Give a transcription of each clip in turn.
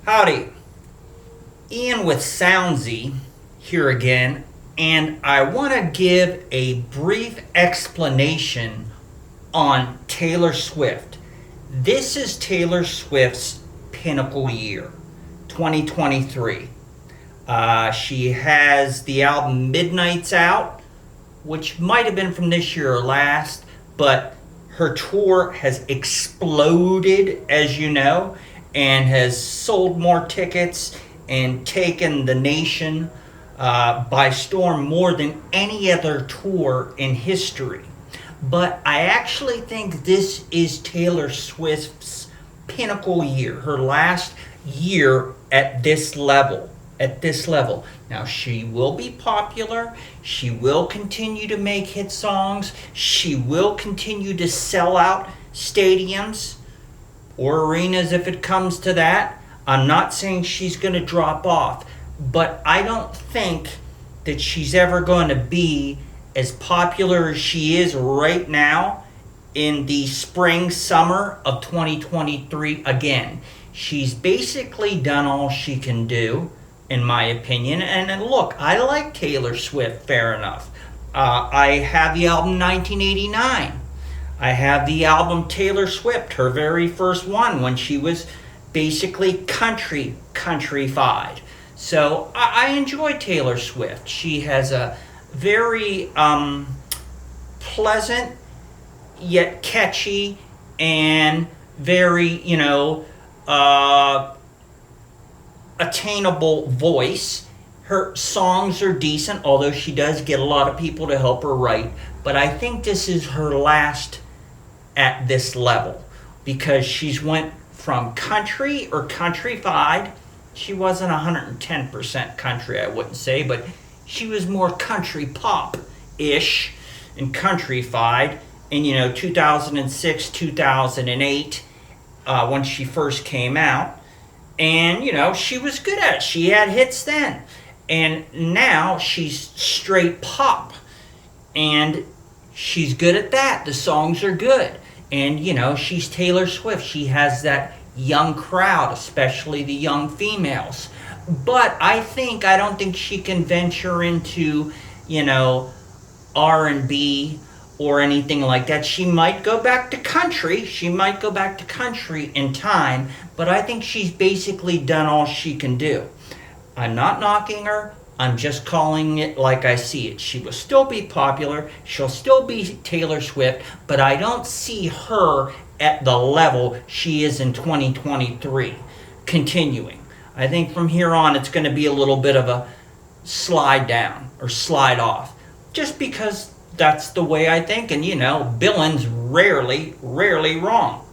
Howdy, Ian with Soundzie here again, and I want to give a brief explanation on Taylor Swift. This is Taylor Swift's pinnacle year, 2023. She has the album Midnight's out, which might have been from this year or last, but her tour has exploded, as you know, and has sold more tickets and taken the nation by storm more than any other tour in history. But I actually think this is Taylor Swift's pinnacle year, her last year at this level. Now, she will be popular. She will continue to make hit songs. She will continue to sell out stadiums or arenas if it comes to that. I'm not saying she's going to drop off, but I don't think that she's ever going to be as popular as she is right now in the spring, summer of 2023 again. She's basically done all she can do, in my opinion. And look, I like Taylor Swift, fair enough. I have the album 1989. I have the album Taylor Swift, her very first one, when she was basically countryfied. So I enjoy Taylor Swift. She has a very pleasant yet catchy and very, attainable voice. Her songs are decent, although she does get a lot of people to help her write. But I think this is her last at this level, because she's went from country or countryfied. She wasn't 110% country, I wouldn't say, but she was more country pop-ish and countryfied in 2006, 2008, when she first came out. And she was good at it. She had hits then. And now she's straight pop. And she's good at that. The songs are good. And, she's Taylor Swift. She has that young crowd, especially the young females. But I don't think she can venture into, R&B or anything like that. She might go back to country. In time. But I think she's basically done all she can do. I'm not knocking her. I'm just calling it like I see it. She will still be popular. She'll still be Taylor Swift, but I don't see her at the level she is in 2023 continuing. I think from here on it's going to be a little bit of a slide down or slide off, just because that's the way I think. And Billen's rarely wrong,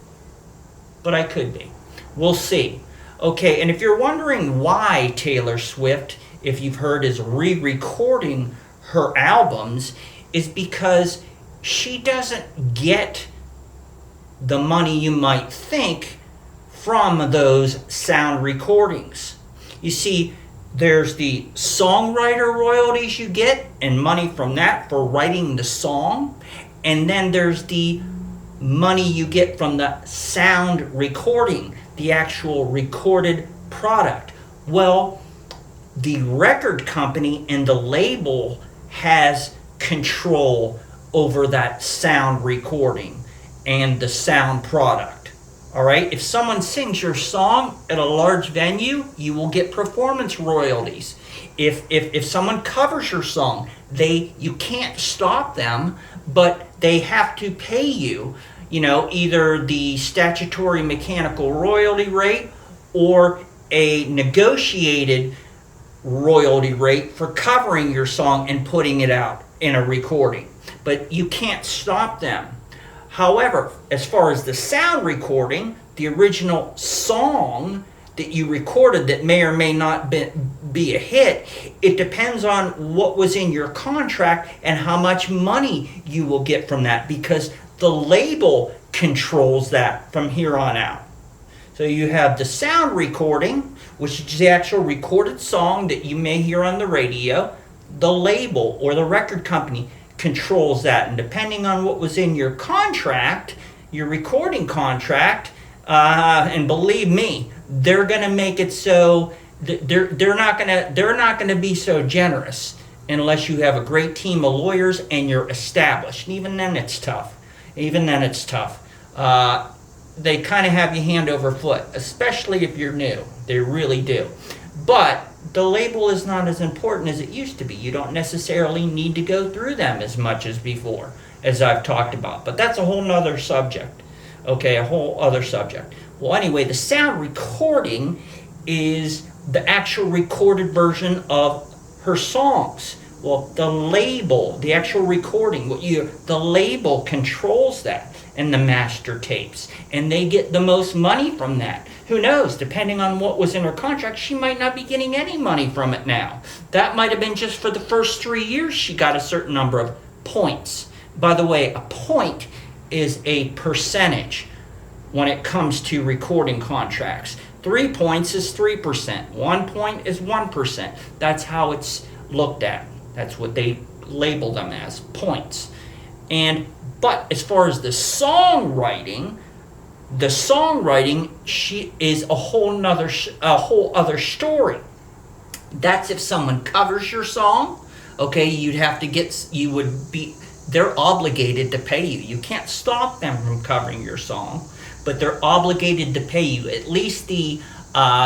but I could be. We'll see. Okay, and if you're wondering why Taylor Swift, if you've heard, is re-recording her albums, is because she doesn't get the money you might think from those sound recordings. You see, there's the songwriter royalties you get and money from that for writing the song, and then there's the money you get from the sound recording, the actual recorded product. Well, the record company and the label has control over that sound recording and the sound product. All right? If someone sings your song at a large venue, you will get performance royalties. If someone covers your song, you can't stop them, but they have to pay you, either the statutory mechanical royalty rate or a negotiated royalty rate for covering your song and putting it out in a recording. But you can't stop them. However, as far as the sound recording, the original song that you recorded that may or may not be a hit, it depends on what was in your contract and how much money you will get from that, because the label controls that from here on out. So you have the sound recording, which is the actual recorded song that you may hear on the radio. The label or the record company controls that. And depending on what was in your contract, your recording contract, And believe me, they're going to make it so they're not going to be so generous unless you have a great team of lawyers and you're established. And even then, it's tough. They kind of have you hand over foot, especially if you're new. They really do. But the label is not as important as it used to be. You don't necessarily need to go through them as much as before, as I've talked about. But that's a whole nother subject. Okay, a whole other subject. Well, anyway, the sound recording is the actual recorded version of her songs. Well, the label, the actual recording, the label controls that, and the master tapes, and they get the most money from that. Who knows? Depending on what was in her contract, she might not be getting any money from it now. That might have been just for the first 3 years she got a certain number of points. By the way, a point is a percentage when it comes to recording contracts. 3 points is 3%. 1 point is 1%. That's how it's looked at. That's what they label them as, points. But as far as the songwriting she is a whole other story. That's if someone covers your song. Okay, they're obligated to pay you. You can't stop them from covering your song, but they're obligated to pay you at least the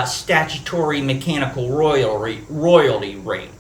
statutory mechanical royalty rate.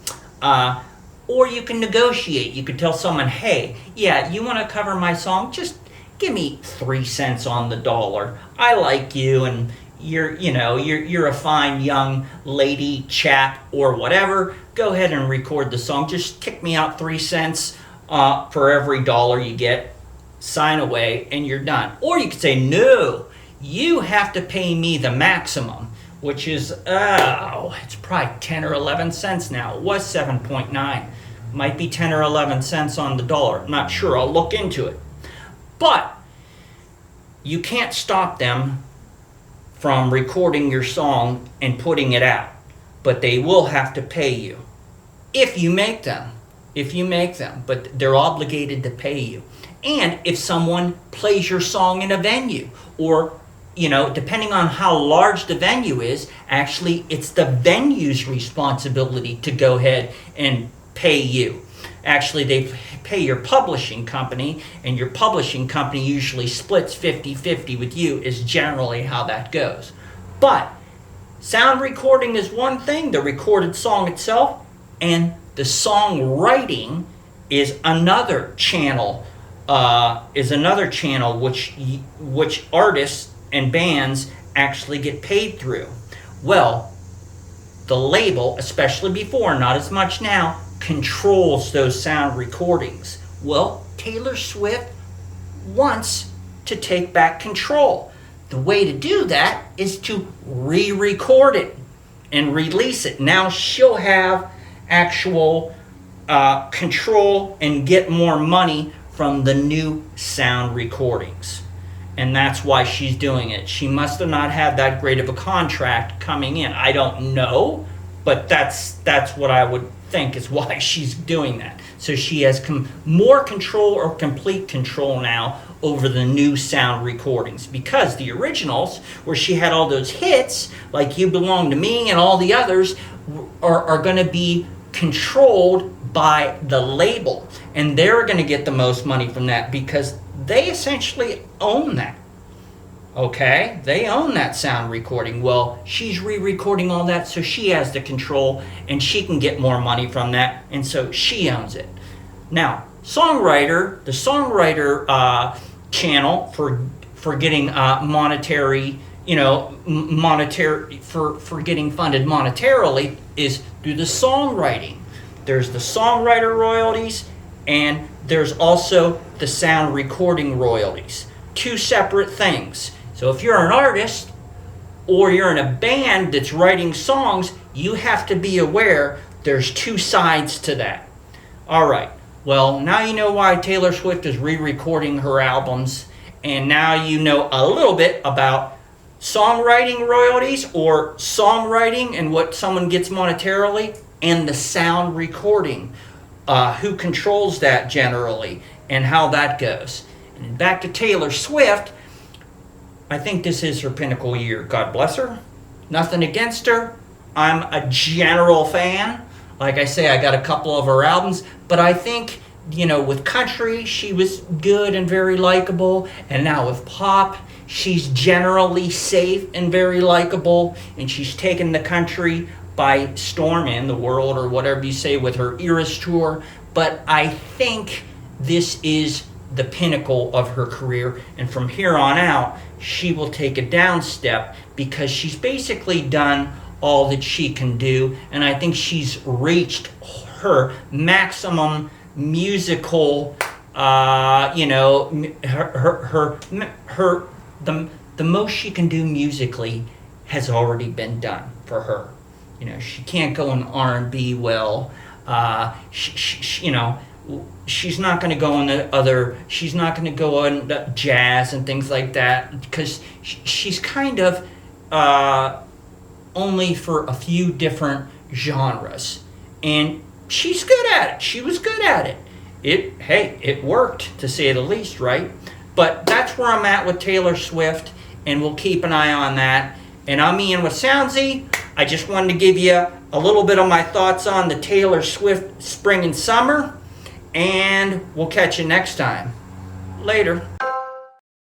Or you can negotiate. You could tell someone, hey, yeah, you want to cover my song? Just give me 3 cents on the dollar. I like you, and you're a fine young lady, chap, or whatever. Go ahead and record the song. Just kick me out 3 cents for every dollar you get. Sign away, and you're done. Or you could say, no, you have to pay me the maximum, which is, it's probably 10 or 11 cents now. It was 7.9. Might be 10 or 11 cents on the dollar. I'm not sure. I'll look into it. But you can't stop them from recording your song and putting it out. But they will have to pay you if you make them. But they're obligated to pay you. And if someone plays your song in a venue, or depending on how large the venue is, actually it's the venue's responsibility to go ahead and pay you. Actually, they pay your publishing company, and your publishing company usually splits 50-50 with you, is generally how that goes. But sound recording is one thing, the recorded song itself, and the songwriting is another channel, which artists and bands actually get paid through. Well, the label, especially before, not as much now, controls those sound recordings. Well, Taylor Swift wants to take back control. The way to do that is to re-record it and release it. Now she'll have actual control and get more money from the new sound recordings. And that's why she's doing it. She must have not had that great of a contract coming in. I don't know, but that's what I would think is why she's doing that. So she has more control, or complete control now, over the new sound recordings. Because the originals, where she had all those hits, like You Belong to Me and all the others, are going to be controlled by the label. And they're going to get the most money from that, because they essentially own that. Okay? They own that sound recording. Well, she's re-recording all that, so she has the control, and she can get more money from that, and so she owns it. Now, the songwriter channel for getting monetary, for getting funded monetarily is through the songwriting. There's the songwriter royalties, and there's also the sound recording royalties. Two separate things. So if you're an artist, or you're in a band that's writing songs, you have to be aware there's two sides to that. All right. Well, now you know why Taylor Swift is re-recording her albums, and now you know a little bit about songwriting royalties, or songwriting and what someone gets monetarily, and the sound recording, who controls that generally, and how that goes. And back to Taylor Swift, I think this is her pinnacle year. God bless her. Nothing against her. I'm a general fan. Like I say, I got a couple of her albums, but I think, you know, with country, she was good and very likable, and now with pop, she's generally safe and very likable, and she's taken the country by storm, and the world, or whatever you say, with her Eras tour. But I think this is the pinnacle of her career, and from here on out, she will take a down step because she's basically done all that she can do, and I think she's reached her maximum musical, you know, the most she can do musically has already been done for her. You know, she can't go in R&B well. You know, she's not going to go into other. She's not going to go into jazz and things like that because she's kind of only for a few different genres, and she's good at it. She was good at it. It worked, to say the least, right? But that's where I'm at with Taylor Swift, and we'll keep an eye on that. And I'm Ian with Soundzie. I just wanted to give you a little bit of my thoughts on the Taylor Swift spring and summer, and we'll catch you next time. Later.